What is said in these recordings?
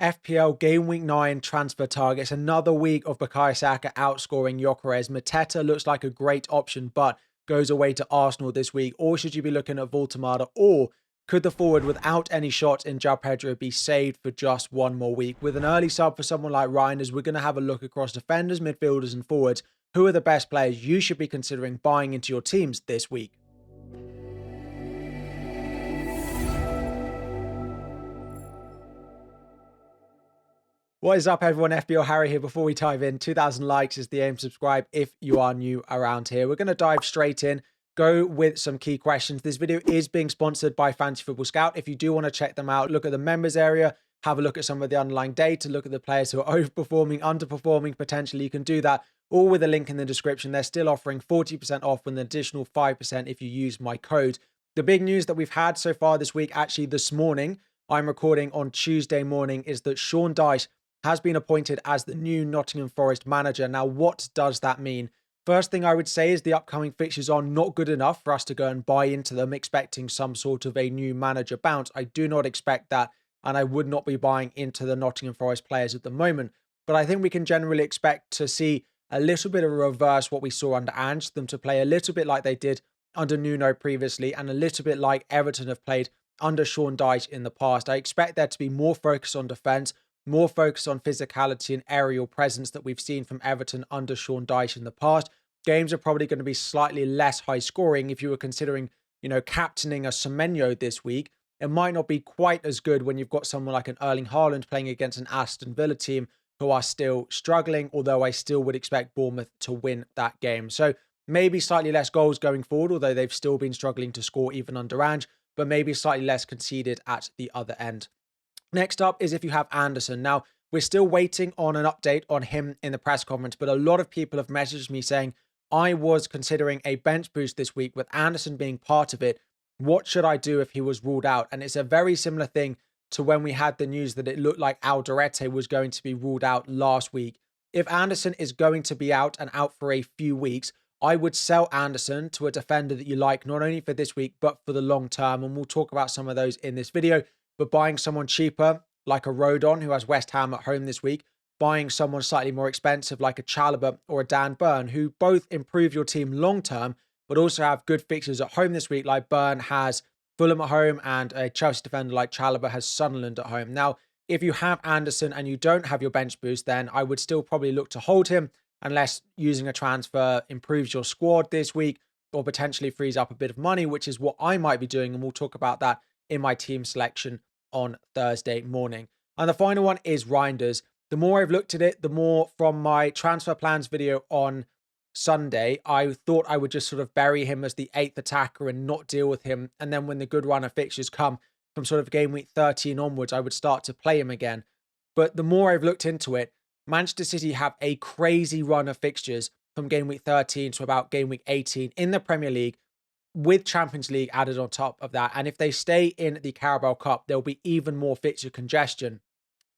FPL Gameweek 9 transfer targets. Another week of Bukayo Saka outscoring Gyökeres. Mateta looks like a great option, but goes away to Arsenal this week. Or should you be looking at Voltemada? Or could the forward without any shots in Pedro be saved for just one more week? With an early sub for someone like Reinders, we're going to have a look across defenders, midfielders and forwards. Who are the best players you should be considering buying into your teams this week? What is up, everyone? FPL Harry here. Before we dive in, 2,000 likes is the aim. Subscribe if you are new around here. We're going to dive straight in, go with some key questions. This video is being sponsored by Fantasy Football Scout. If you do want to check them out, look at the members area, have a look at some of the underlying data, look at the players who are overperforming, underperforming, potentially. You can do that all with a link in the description. They're still offering 40% off with an additional 5% if you use my code. The big news that we've had so far this week, actually this morning, I'm recording on Tuesday morning, is that Sean Dyche has been appointed as the new Nottingham Forest manager. Now, what does that mean? First thing I would say is the upcoming fixtures are not good enough for us to go and buy into them, expecting some sort of a new manager bounce. I do not expect that, and I would not be buying into the Nottingham Forest players at the moment. But I think we can generally expect to see a little bit of a reverse what we saw under Ange, them to play a little bit like they did under Nuno previously, and a little bit like Everton have played under Sean Dyche in the past. I expect there to be more focus on defence, more focus on physicality and aerial presence that we've seen from Everton under Sean Dyche in the past. Games are probably going to be slightly less high scoring. If you were considering, captaining a Semenyo this week, it might not be quite as good when you've got someone like an Erling Haaland playing against an Aston Villa team who are still struggling, although I still would expect Bournemouth to win that game. So maybe slightly less goals going forward, although they've still been struggling to score even under Ange, but maybe slightly less conceded at the other end. Next up is if you have Anderson. Now, we're still waiting on an update on him in the press conference, but a lot of people have messaged me saying, I was considering a bench boost this week with Anderson being part of it. What should I do if he was ruled out? And it's a very similar thing to when we had the news that it looked like Alderete was going to be ruled out last week. If Anderson is going to be out and out for a few weeks, I would sell Anderson to a defender that you like, not only for this week, but for the long term. And we'll talk about some of those in this video. But buying someone cheaper, like a Rodon, who has West Ham at home this week, buying someone slightly more expensive, like a Chalobah or a Dan Burn, who both improve your team long-term, but also have good fixtures at home this week, like Burn has Fulham at home, and a Chelsea defender like Chalobah has Sunderland at home. Now, if you have Anderson and you don't have your bench boost, then I would still probably look to hold him, unless using a transfer improves your squad this week, or potentially frees up a bit of money, which is what I might be doing, and we'll talk about that in my team selection on Thursday morning. And the final one is Reinders. The more I've looked at it, the more from my transfer plans video on Sunday, I thought I would just sort of bury him as the 8th attacker and not deal with him. And then when the good run of fixtures come from sort of game week 13 onwards, I would start to play him again. But the more I've looked into it, Manchester City have a crazy run of fixtures from game week 13 to about game week 18 in the Premier League, with Champions League added on top of that. And if they stay in the Carabao Cup, there'll be even more fixture congestion.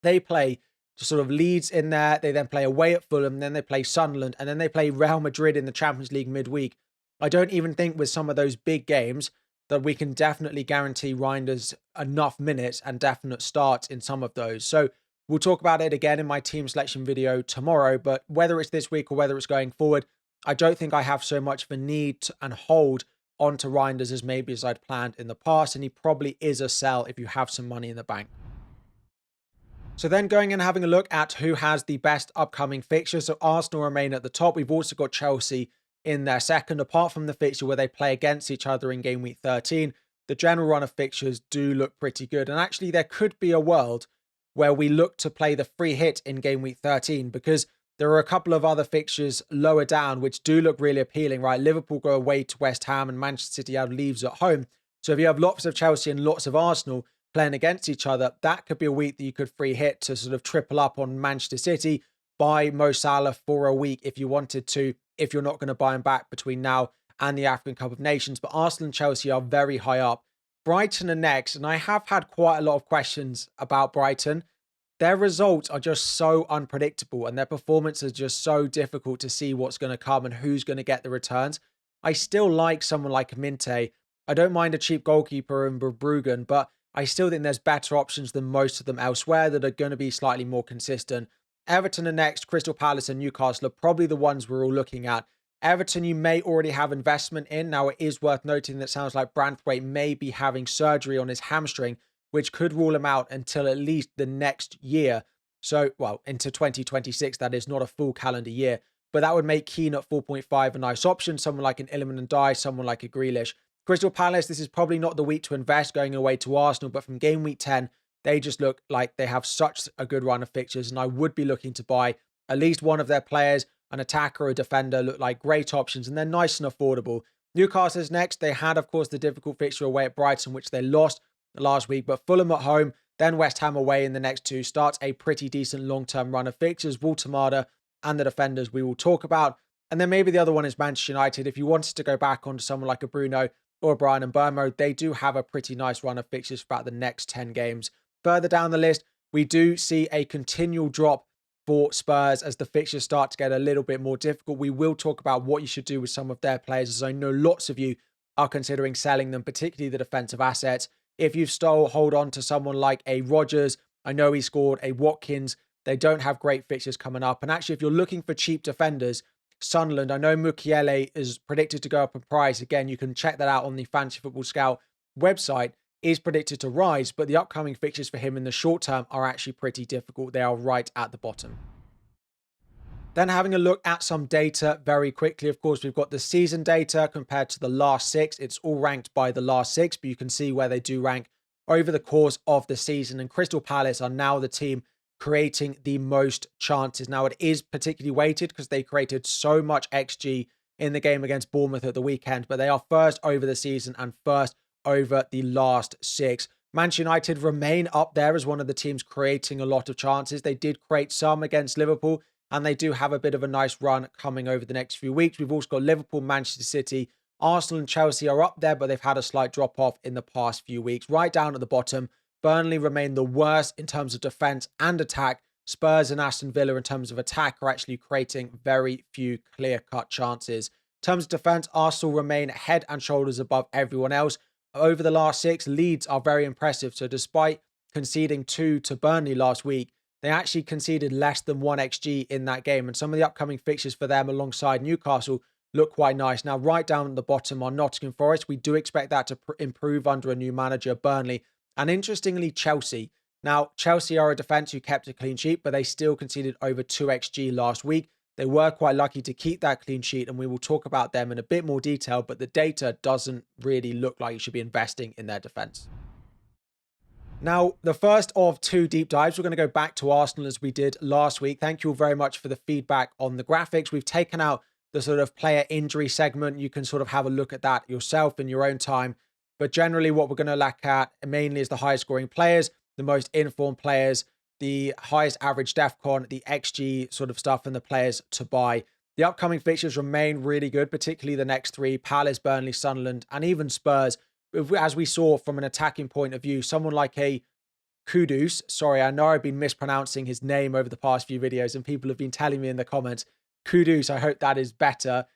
They play sort of Leeds in there. They then play away at Fulham. Then they play Sunderland. And then they play Real Madrid in the Champions League midweek. I don't even think with some of those big games that we can definitely guarantee Reinders enough minutes and definite starts in some of those. So we'll talk about it again in my team selection video tomorrow. But whether it's this week or whether it's going forward, I don't think I have so much of a need and hold onto Reinders as maybe as I'd planned in the past, and he probably is a sell if you have some money in the bank. So then going and having a look at who has the best upcoming fixtures. So Arsenal remain at the top. We've also got Chelsea in their second. Apart from the fixture where they play against each other in game week 13, the general run of fixtures do look pretty good. And actually there could be a world where we look to play the free hit in game week 13, because there are a couple of other fixtures lower down which do look really appealing, right? Liverpool go away to West Ham and Manchester City have Leeds at home. So if you have lots of Chelsea and lots of Arsenal playing against each other, that could be a week that you could free hit to sort of triple up on Manchester City, buy Mo Salah for a week if you wanted to, if you're not going to buy him back between now and the African Cup of Nations. But Arsenal and Chelsea are very high up. Brighton are next, and I have had quite a lot of questions about Brighton. Their results are just so unpredictable and their performance is just so difficult to see what's going to come and who's going to get the returns. I still like someone like Minte. I don't mind a cheap goalkeeper in Verbruggen, but I still think there's better options than most of them elsewhere that are going to be slightly more consistent. Everton are next, Crystal Palace and Newcastle are probably the ones we're all looking at. Everton, you may already have investment in. Now, it is worth noting that it sounds like Branthwaite may be having surgery on his hamstring, which could rule him out until at least the next year. So, well, into 2026, that is not a full calendar year. But that would make Keane at 4.5 a nice option. Someone like an Illiman and Dye, someone like a Grealish. Crystal Palace, this is probably not the week to invest going away to Arsenal, but from game week 10, they just look like they have such a good run of fixtures, and I would be looking to buy at least one of their players, an attacker or a defender, look like great options, and they're nice and affordable. Newcastle's next. They had, of course, the difficult fixture away at Brighton, which they lost last week, but Fulham at home, then West Ham away in the next two, starts a pretty decent long-term run of fixtures. Walter and the defenders we will talk about. And then maybe the other one is Manchester United. If you wanted to go back onto someone like a Bruno or a Brian and Burmo, they do have a pretty nice run of fixtures for about the next 10 games. Further down the list, we do see a continual drop for Spurs as the fixtures start to get a little bit more difficult. We will talk about what you should do with some of their players, as I know lots of you are considering selling them, particularly the defensive assets. If you've hold on to someone like a Rodgers, I know he scored, a Watkins, they don't have great fixtures coming up. And actually, if you're looking for cheap defenders, Sunderland, I know Mukiele is predicted to go up in price. Again, you can check that out on the Fantasy Football Scout website. Is predicted to rise, but the upcoming fixtures for him in the short term are actually pretty difficult. They are right at the bottom. Then having a look at some data very quickly. Of course, we've got the season data compared to the last six. It's all ranked by the last six, but you can see where they do rank over the course of the season. And Crystal Palace are now the team creating the most chances. Now, it is particularly weighted because they created so much XG in the game against Bournemouth at the weekend, but they are first over the season and first over the last six. Manchester United remain up there as one of the teams creating a lot of chances. They did create some against Liverpool, and they do have a bit of a nice run coming over the next few weeks. We've also got Liverpool, Manchester City, Arsenal and Chelsea are up there, but they've had a slight drop off in the past few weeks. Right down at the bottom, Burnley remain the worst in terms of defence and attack. Spurs and Aston Villa in terms of attack are actually creating very few clear-cut chances. In terms of defence, Arsenal remain head and shoulders above everyone else. Over the last six, Leeds are very impressive. So despite conceding 2 to Burnley last week, they actually conceded less than 1 XG in that game. And some of the upcoming fixtures for them alongside Newcastle look quite nice. Now, right down at the bottom are Nottingham Forest. We do expect that to improve under a new manager, Burnley. And interestingly, Chelsea. Now, Chelsea are a defence who kept a clean sheet, but they still conceded over 2 XG last week. They were quite lucky to keep that clean sheet, and we will talk about them in a bit more detail, but the data doesn't really look like you should be investing in their defence. Now, the first of 2 deep dives, we're going to go back to Arsenal as we did last week. Thank you all very much for the feedback on the graphics. We've taken out the sort of player injury segment. You can sort of have a look at that yourself in your own time. But generally, what we're going to look at mainly is the highest scoring players, the most informed players, the highest average DEFCON, the XG sort of stuff, and the players to buy. The upcoming fixtures remain really good, particularly the next 3, Palace, Burnley, Sunderland, and even Spurs. As we saw from an attacking point of view, someone like a Kudus, sorry, I know I've been mispronouncing his name over the past few videos, and people have been telling me in the comments, Kudus, I hope that is better.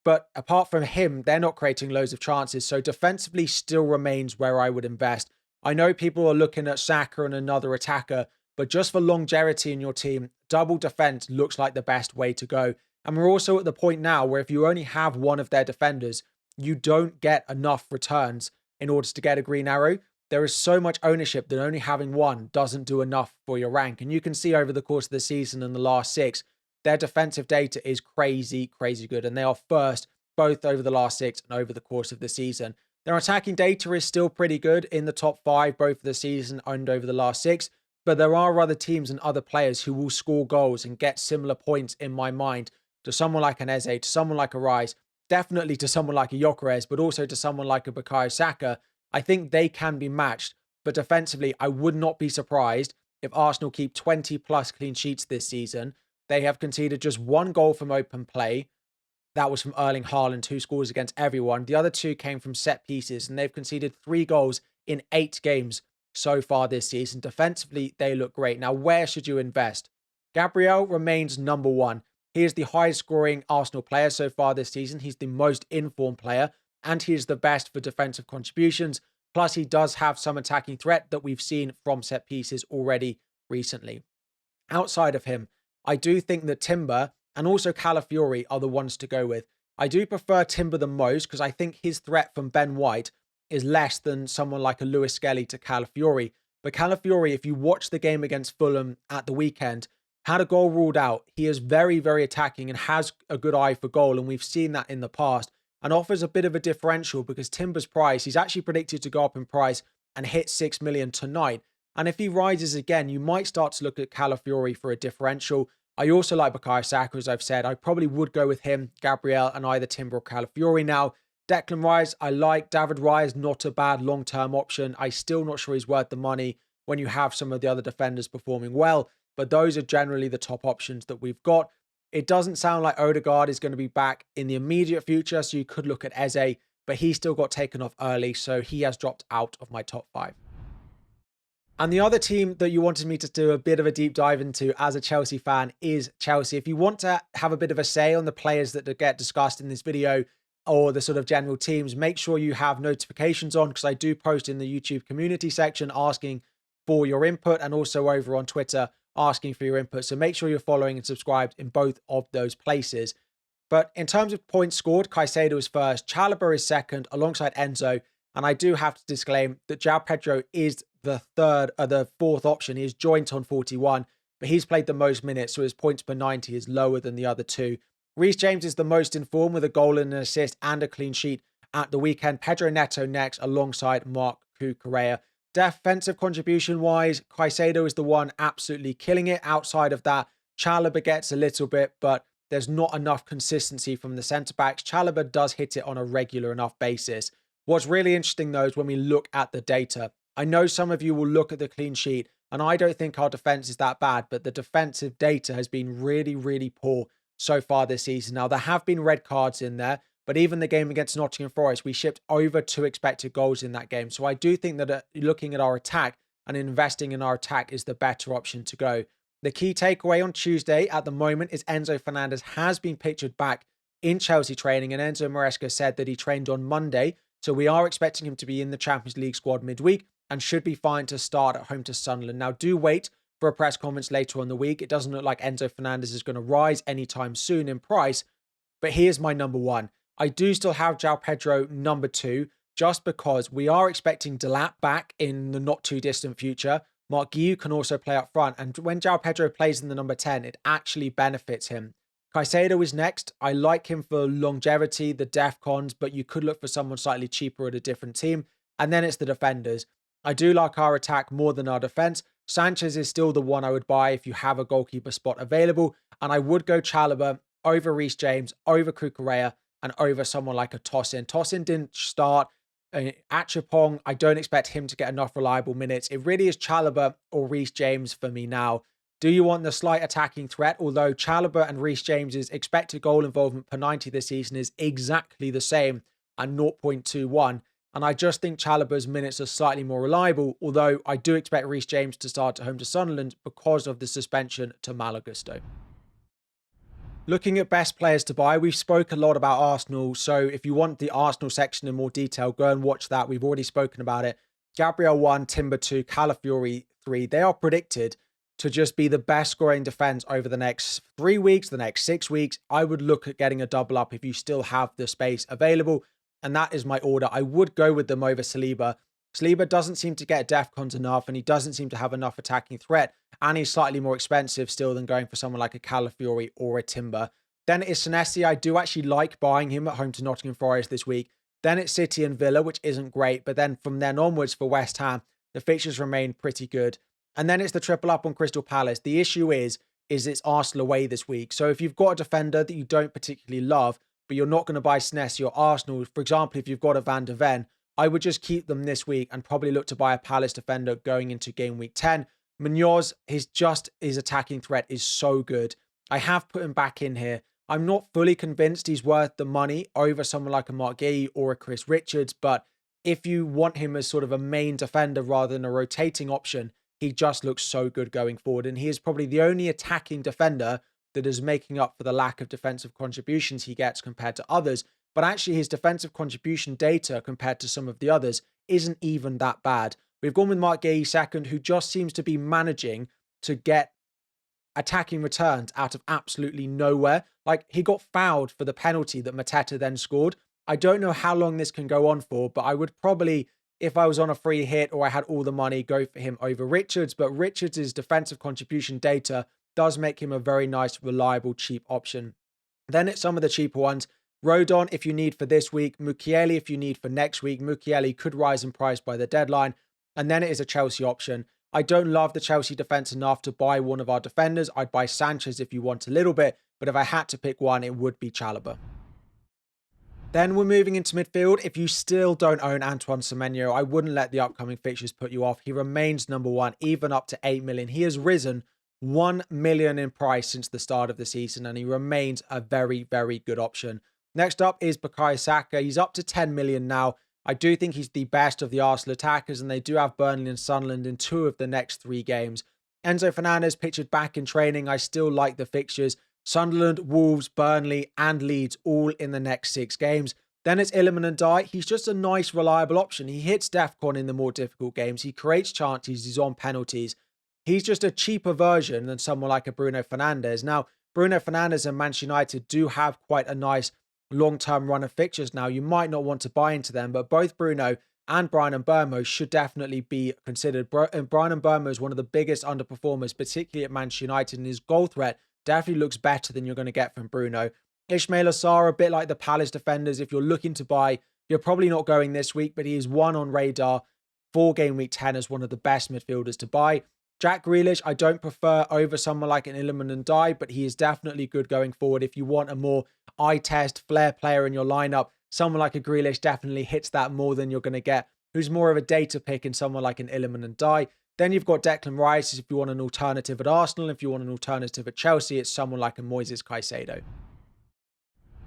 But apart from him, they're not creating loads of chances, so defensively still remains where I would invest. I know people are looking at Saka and another attacker, but just for longevity in your team, double defense looks like the best way to go. And we're also at the point now where if you only have one of their defenders, you don't get enough returns in order to get a green arrow. There is so much ownership that only having one doesn't do enough for your rank. And you can see over the course of the season and the last 6, their defensive data is crazy, crazy good. And they are first both over the last 6 and over the course of the season. Their attacking data is still pretty good in the top 5, both for the season and over the last 6. But there are other teams and other players who will score goals and get similar points in my mind to someone like an Eze, to someone like a Rice, definitely to someone like a Gyökeres, but also to someone like a Bukayo Saka. I think they can be matched. But defensively, I would not be surprised if Arsenal keep 20 plus clean sheets this season. They have conceded just 1 goal from open play. That was from Erling Haaland, who scores against everyone. The other 2 came from set pieces, and they've conceded 3 goals in 8 games so far this season. Defensively, they look great. Now, where should you invest? Gabriel remains number 1. He is the highest scoring Arsenal player so far this season. He's the most informed player, and he is the best for defensive contributions. Plus, he does have some attacking threat that we've seen from set pieces already recently. Outside of him, I do think that Timber and also Calafiori are the ones to go with. I do prefer Timber the most because I think his threat from Ben White is less than someone like a Lewis Skelly to Calafiori. But Calafiori, if you watch the game against Fulham at the weekend, had a goal ruled out. He is very, very attacking and has a good eye for goal. And we've seen that in the past and offers a bit of a differential because Timber's price, he's actually predicted to go up in price and hit 6 million tonight. And if he rises again, you might start to look at Calafiori for a differential. I also like Bukayo Saka, as I've said. I probably would go with him, Gabriel, and either Timber or Calafiori now. Declan Rice, I like. David Raya is not a bad long-term option. I'm still not sure he's worth the money when you have some of the other defenders performing well. But those are generally the top options that we've got. It doesn't sound like Odegaard is going to be back in the immediate future, so you could look at Eze, but he still got taken off early, so he has dropped out of my top 5. And the other team that you wanted me to do a bit of a deep dive into as a Chelsea fan is Chelsea. If you want to have a bit of a say on the players that get discussed in this video or the sort of general teams, make sure you have notifications on because I do post in the YouTube community section asking for your input and also over on Twitter asking for your input. So make sure you're following and subscribed in both of those places. But in terms of points scored, Caicedo is first, Chalobah is second alongside Enzo. And I do have to disclaim that João Pedro is the fourth option. He is joint on 41, but he's played the most minutes, so his points per 90 is lower than the other two. Reece James is the most in form with a goal and an assist and a clean sheet at the weekend. Pedro Neto next alongside Marc Cucurella. Defensive contribution-wise, Caicedo is the one absolutely killing it. Outside of that, Chalobah gets a little bit, but there's not enough consistency from the centre-backs. Chalobah does hit it on a regular enough basis. What's really interesting, though, is when we look at the data. I know some of you will look at the clean sheet, and I don't think our defence is that bad, but the defensive data has been really, really poor so far this season. Now, there have been red cards in there, but even the game against Nottingham Forest, we shipped over 2 expected goals in that game. So I do think that looking at our attack and investing in our attack is the better option to go. The key takeaway on Tuesday at the moment is Enzo Fernandez has been pictured back in Chelsea training, and Enzo Maresca said that he trained on Monday. So we are expecting him to be in the Champions League squad midweek and should be fine to start at home to Sunderland. Now, do wait for a press conference later on the week. It doesn't look like Enzo Fernandez is going to rise anytime soon in price, but here's my number 1. I do still have João Pedro number 2, just because we are expecting Delap back in the not too distant future. Mark Guiu can also play up front, and when João Pedro plays in the number 10, it actually benefits him. Caicedo is next. I like him for longevity, the DEFCONs, but you could look for someone slightly cheaper at a different team. And then it's the defenders. I do like our attack more than our defense. Sanchez is still the one I would buy if you have a goalkeeper spot available. And I would go Chalobah over Reece James, over Cucurella, and over someone like a Tosin. Tosin didn't start. Achapong, I don't expect him to get enough reliable minutes. It really is Chalobah or Reece James for me now. Do you want the slight attacking threat? Although Chalobah and Reece James's expected goal involvement per 90 this season is exactly the same at 0.21. And I just think Chalobah's minutes are slightly more reliable, although I do expect Reece James to start at home to Sunderland because of the suspension to Malo Gusto. Looking at best players to buy, we've spoke a lot about Arsenal. So if you want the Arsenal section in more detail, go and watch that. We've already spoken about it. Gabriel 1, Timber 2, Calafiori 3. They are predicted to just be the best scoring defense over the next 3 weeks, the next 6 weeks. I would look at getting a double up if you still have the space available. And that is my order. I would go with them over Saliba. Saliba doesn't seem to get DEFCONs enough, and he doesn't seem to have enough attacking threat. And he's slightly more expensive still than going for someone like a Calafiori or a Timber. Then it is Senesi. I do actually like buying him at home to Nottingham Forest this week. Then it's City and Villa, which isn't great. But then from then onwards for West Ham, the fixtures remain pretty good. And then it's the triple up on Crystal Palace. The issue is it's Arsenal away this week. So if you've got a defender that you don't particularly love, but you're not going to buy Senesi or Arsenal, for example, if you've got a Van de Ven, I would just keep them this week and probably look to buy a Palace defender going into game week 10. Munoz, his attacking threat is so good. I have put him back in here. I'm not fully convinced he's worth the money over someone like a Mark Guehi or a Chris Richards, but if you want him as sort of a main defender rather than a rotating option, he just looks so good going forward. And he is probably the only attacking defender that is making up for the lack of defensive contributions he gets compared to others. but actually his defensive contribution data compared to some of the others isn't even that bad. We've gone with Mark Guéhi second, who just seems to be managing to get attacking returns out of absolutely nowhere. Like, he got fouled for the penalty that Mateta then scored. I don't know how long this can go on for, but I would probably, if I was on a free hit or I had all the money, go for him over Richards. But Richards' defensive contribution data does make him a very nice, reliable, cheap option. Then it's some of the cheaper ones. Rodon, if you need for this week. Mukiele, if you need for next week. Mukiele could rise in price by the deadline. And then it is a Chelsea option. I don't love the Chelsea defense enough to buy one of our defenders. I'd buy Sanchez if you want a little bit, but if I had to pick one, it would be Chalobah. Then we're moving into midfield. If you still don't own Antoine Semenyo, I wouldn't let the upcoming fixtures put you off. He remains number one, even up to 8 million. He has risen 1 million in price since the start of the season, and he remains a very, very good option. Next up is Bukayo Saka. He's up to 10 million now. I do think he's the best of the Arsenal attackers, and they do have Burnley and Sunderland in 2 of the next 3 games. Enzo Fernandez pictured back in training. I still like the fixtures. Sunderland, Wolves, Burnley, and Leeds all in the next 6 games. Then it's Iliman and Dye. He's just a nice, reliable option. He hits DEFCON in the more difficult games. He creates chances. He's on penalties. He's just a cheaper version than someone like a Bruno Fernandes. Now, Bruno Fernandes and Manchester United do have quite a nice long-term run of fixtures now. You might not want to buy into them, but both Bruno and Bryan Mbeumo should definitely be considered. Bryan Mbeumo is one of the biggest underperformers, particularly at Manchester United, and his goal threat definitely looks better than you're going to get from Bruno. Ismail Assar, a bit like the Palace defenders. If you're looking to buy, you're probably not going this week, but he is one on radar for Game Week 10 as one of the best midfielders to buy. Jack Grealish, I don't prefer over someone like an Iliman and Dye, but he is definitely good going forward. If you want a more eye test, flair player in your lineup, someone like a Grealish definitely hits that more than you're going to get, who's more of a data pick in someone like an Iliman and Dye. Then you've got Declan Rice if you want an alternative at Arsenal. If you want an alternative at Chelsea, it's someone like a Moises Caicedo.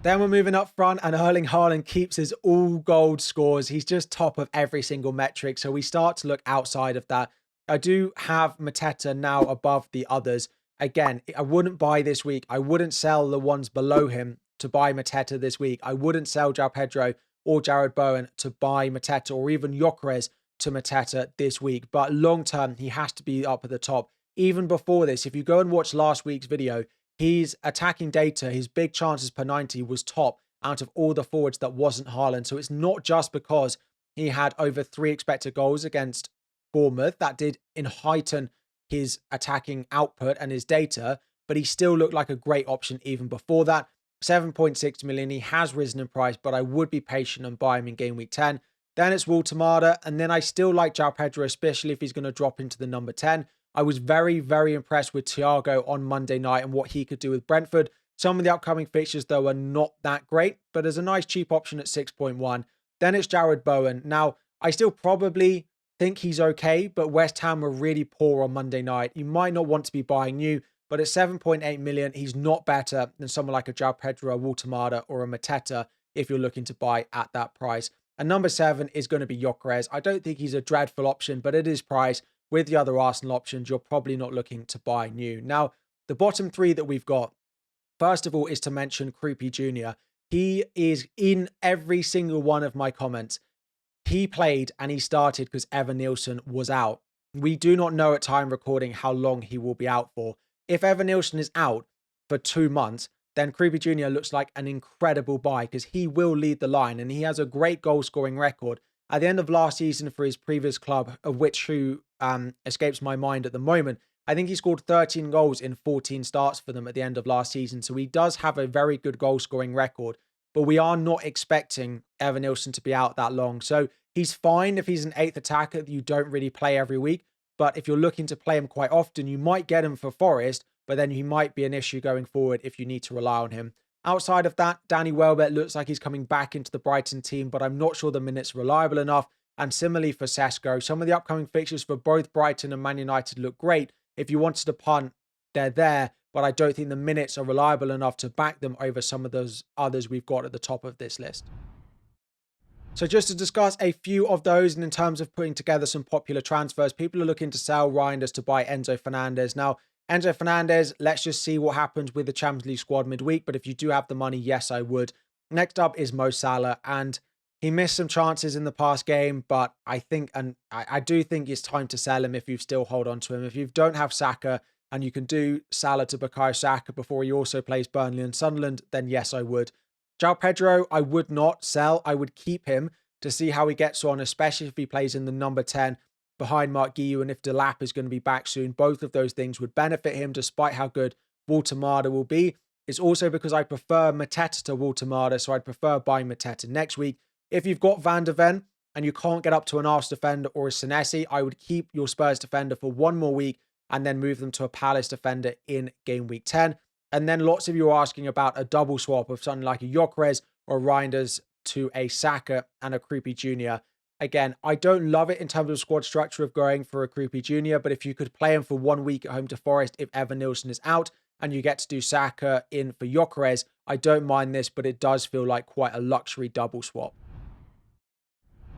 Then we're moving up front, and Erling Haaland keeps his all-gold scores. He's just top of every single metric, so we start to look outside of that. I do have Mateta now above the others. Again, I wouldn't buy this week. I wouldn't sell the ones below him to buy Mateta this week. I wouldn't sell João Pedro or Jared Bowen to buy Mateta, or even Gyökeres to Mateta this week. But long term, he has to be up at the top. Even before this, if you go and watch last week's video, his attacking data, his big chances per 90 was top out of all the forwards that wasn't Haaland. So it's not just because he had over 3 expected goals against Bournemouth that did heighten his attacking output and his data, but he still looked like a great option even before that. 7.6 million. He has risen in price, but I would be patient and buy him in Game Week 10. Then it's Walter, and then I still like João Pedro, especially if he's going to drop into the number 10. I was very, very impressed with Thiago on Monday night and what he could do with Brentford. Some of the upcoming fixtures, though, are not that great, but there's a nice cheap option at 6.1. Then it's Jared Bowen. Now, I still probably think he's okay, but West Ham were really poor on Monday night. You might not want to be buying new, but at 7.8 million, he's not better than someone like a João Pedro, a Walter, or a Mateta if you're looking to buy at that price. And number 7 is going to be Gyökeres. I don't think he's a dreadful option, but at his price, with the other Arsenal options, you're probably not looking to buy new. Now, the bottom 3 that we've got, first of all, is to mention Kruppi Jr. He is in every single one of my comments. He played and he started because Evan Nielsen was out. We do not know at time recording how long he will be out for. If Evan Nielsen is out for 2 months, then Kruppi Jr. looks like an incredible buy because he will lead the line and he has a great goal scoring record. At the end of last season for his previous club, of which who escapes my mind at the moment, I think he scored 13 goals in 14 starts for them at the end of last season. So he does have a very good goal scoring record, but we are not expecting Evan Nielsen to be out that long. So he's fine if he's an 8th attacker that you don't really play every week. But if you're looking to play him quite often, you might get him for Forest, but then he might be an issue going forward if you need to rely on him. Outside of that, Danny Welbeck looks like he's coming back into the Brighton team, but I'm not sure the minutes are reliable enough. And similarly for Sesko, some of the upcoming fixtures for both Brighton and Man United look great. If you wanted to punt, they're there, but I don't think the minutes are reliable enough to back them over some of those others we've got at the top of this list. So just to discuss a few of those, and in terms of putting together some popular transfers, people are looking to sell Reinders to buy Enzo Fernandez. Now, Enzo Fernandez, let's just see what happens with the Champions League squad midweek. But if you do have the money, yes, I would. Next up is Mo Salah, and he missed some chances in the past game, but I think, and I do think it's time to sell him if you still hold on to him. If you don't have Saka and you can do Salah to Bukayo Saka before he also plays Burnley and Sunderland, then yes, I would. João Pedro, I would not sell. I would keep him to see how he gets on, especially if he plays in the number 10 behind Mark Guiu, and if Delap is going to be back soon. Both of those things would benefit him despite how good Walter will be. It's also because I prefer Mateta to Walter, so I'd prefer buying Mateta next week. If you've got Van de Ven and you can't get up to an Arsenal defender or a Senesi, I would keep your Spurs defender for one more week and then move them to a Palace defender in game week 10. And then lots of you are asking about a double swap of something like a Gyökeres or Reinders to a Saka and a Kruppi Jr. Again, I don't love it in terms of squad structure of going for a Kruppi Jr., but if you could play him for 1 week at home to Forest if Evan Nilsson is out and you get to do Saka in for Gyökeres, I don't mind this, but it does feel like quite a luxury double swap.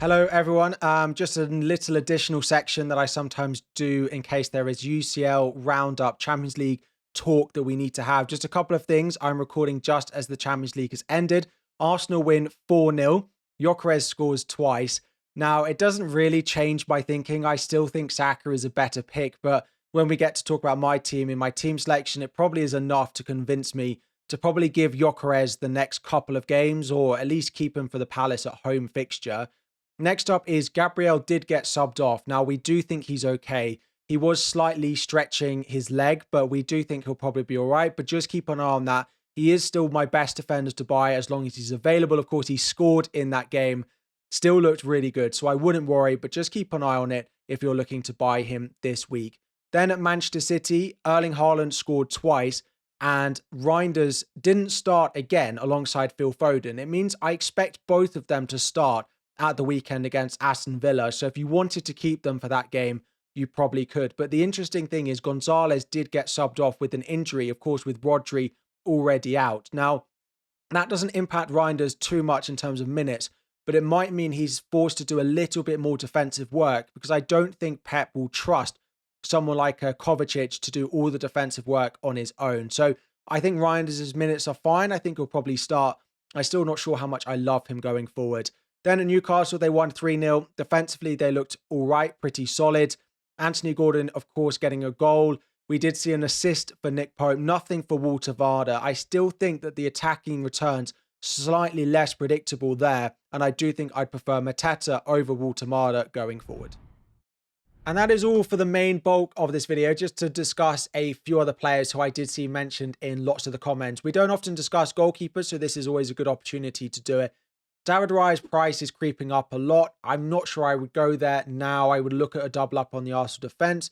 Hello everyone, just a little additional section that I sometimes do in case there is UCL roundup Champions League talk that we need to have. Just a couple of things. I'm recording just as the Champions League has ended. Arsenal win 4-0. Gyökeres scores twice. Now, it doesn't really change my thinking. I still think Saka is a better pick, but when we get to talk about my team, in my team selection, it probably is enough to convince me to probably give Gyökeres the next couple of games, or at least keep him for the Palace at home fixture. Next up is Gabriel did get subbed off. Now, we do think he's okay. He was slightly stretching his leg, but we do think he'll probably be all right. But just keep an eye on that. He is still my best defender to buy as long as he's available. Of course, he scored in that game. Still looked really good, so I wouldn't worry, but just keep an eye on it if you're looking to buy him this week. Then at Manchester City, Erling Haaland scored twice, and Reinders didn't start again alongside Phil Foden. It means I expect both of them to start at the weekend against Aston Villa. So if you wanted to keep them for that game, you probably could. But the interesting thing is Gonzalez did get subbed off with an injury, of course, with Rodri already out. Now, that doesn't impact Reinders too much in terms of minutes, but it might mean he's forced to do a little bit more defensive work, because I don't think Pep will trust someone like Kovacic to do all the defensive work on his own. So I think Reinders' minutes are fine. I think he'll probably start. I'm still not sure how much I love him going forward. Then at Newcastle, they won 3-0. Defensively, they looked all right, pretty solid. Anthony Gordon, of course, getting a goal. We did see an assist for Nick Pope, nothing for Walter. I still think that the attacking returns slightly less predictable there, and I do think I'd prefer Mateta over Walter going forward. And that is all for the main bulk of this video, just to discuss a few other players who I did see mentioned in lots of the comments. We don't often discuss goalkeepers, so this is always a good opportunity to do it. David Raya's price is creeping up a lot. I'm not sure I would go there now. I would look at a double up on the Arsenal defence.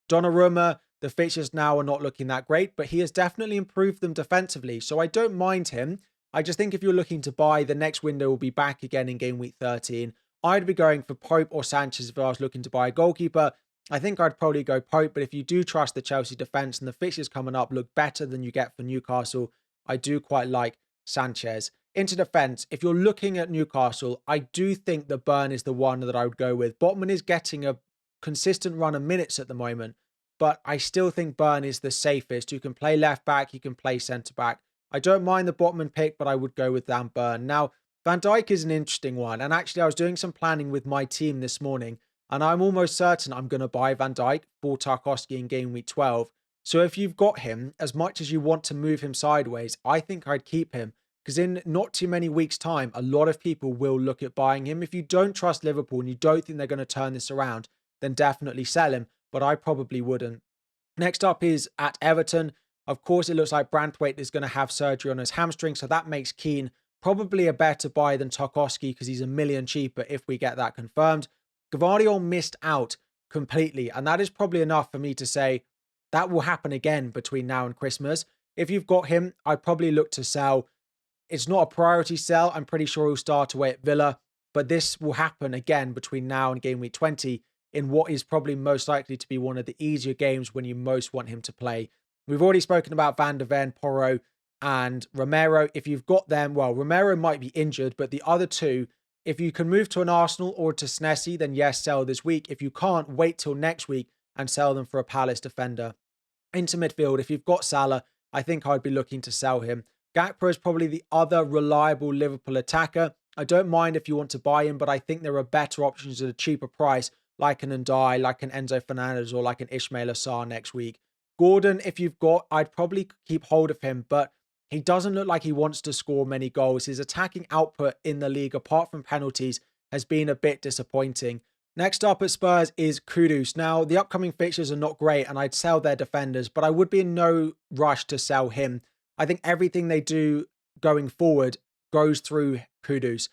Donnarumma, the fixtures now are not looking that great, but he has definitely improved them defensively, so I don't mind him. I just think if you're looking to buy, the next window will be back again in game week 13. I'd be going for Pope or Sanchez if I was looking to buy a goalkeeper. I think I'd probably go Pope, but if you do trust the Chelsea defence and the fixtures coming up look better than you get for Newcastle, I do quite like Sanchez. Into defence, if you're looking at Newcastle, I do think that Burn is the one that I would go with. Botman is getting a consistent run of minutes at the moment, but I still think Burn is the safest. You can play left back, you can play centre back. I don't mind the Botman pick, but I would go with Dan Burn. Now, Van Dijk is an interesting one, and actually I was doing some planning with my team this morning, and I'm almost certain I'm going to buy Van Dijk for Tarkowski in game week 12. So if you've got him, as much as you want to move him sideways, I think I'd keep him, because in not too many weeks' time, a lot of people will look at buying him. If you don't trust Liverpool and you don't think they're going to turn this around, then definitely sell him, but I probably wouldn't. Next up is at Everton. Of course, it looks like Branthwaite is going to have surgery on his hamstring, so that makes Keane probably a better buy than Tarkowski, because he's $1 million cheaper if we get that confirmed. Gvardiol missed out completely, and that is probably enough for me to say that will happen again between now and Christmas. If you've got him, I'd probably look to sell. It's not a priority sell. I'm pretty sure he'll start away at Villa, but this will happen again between now and game week 20 in what is probably most likely to be one of the easier games when you most want him to play. We've already spoken about Van de Ven, Porro, and Romero. If you've got them, well, Romero might be injured, but the other two, if you can move to an Arsenal or to Senesi, then yes, sell this week. If you can't, wait till next week and sell them for a Palace defender. Into midfield, if you've got Salah, I think I'd be looking to sell him. Gakpo is probably the other reliable Liverpool attacker. I don't mind if you want to buy him, but I think there are better options at a cheaper price, like an Ndai, like an Enzo Fernandez, or like an Ismail Assar next week. Gordon, if you've got, I'd probably keep hold of him, but he doesn't look like he wants to score many goals. His attacking output in the league, apart from penalties, has been a bit disappointing. Next up at Spurs is Kudus. Now, the upcoming fixtures are not great, and I'd sell their defenders, but I would be in no rush to sell him. I think everything they do going forward goes through Kudus.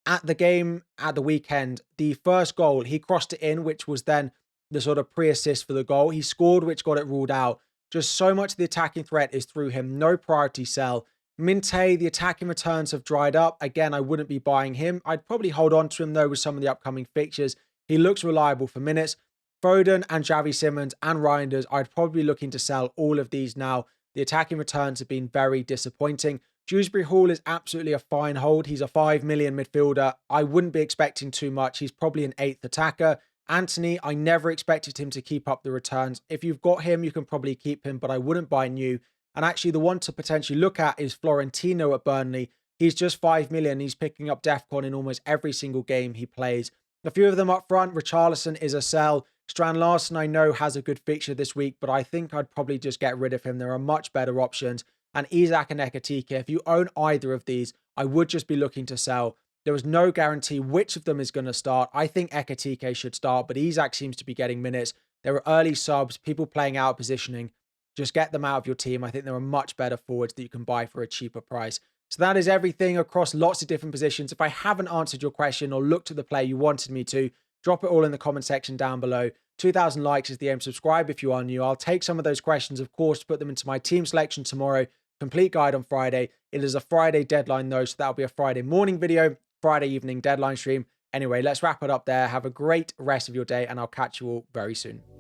At the game at the weekend, the first goal, he crossed it in, which was then the sort of pre-assist for the goal. He scored, which got it ruled out. Just so much of the attacking threat is through him. No priority sell. Minte, the attacking returns have dried up. Again, I wouldn't be buying him. I'd probably hold on to him, though, with some of the upcoming fixtures. He looks reliable for minutes. Foden and Xavi Simons and Reinders, I'd probably be looking to sell all of these now. The attacking returns have been very disappointing. Dewsbury Hall is absolutely a fine hold. He's a 5 million midfielder. I wouldn't be expecting too much. He's probably an 8th attacker. Anthony, I never expected him to keep up the returns. If you've got him, you can probably keep him, but I wouldn't buy new. And actually, the one to potentially look at is Florentino at Burnley. He's just 5 million. He's picking up DEFCON in almost every single game he plays. A few of them up front. Richarlison is a sell. Strand Larson, I know, has a good fixture this week, but I think I'd probably just get rid of him. There are much better options. And Isak and Ekatike, if you own either of these, I would just be looking to sell. There is no guarantee which of them is going to start. I think Ekatike should start, but Isak seems to be getting minutes. There are early subs, people playing out of positioning. Just get them out of your team. I think there are much better forwards that you can buy for a cheaper price. So that is everything across lots of different positions. If I haven't answered your question or looked at the player you wanted me to, drop it all in the comment section down below. 2,000 likes is the aim. Subscribe if you are new. I'll take some of those questions, of course, to put them into my team selection tomorrow. Complete guide on Friday. It is a Friday deadline though, so that'll be a Friday morning video, Friday evening deadline stream. Anyway, let's wrap it up there. Have a great rest of your day, and I'll catch you all very soon.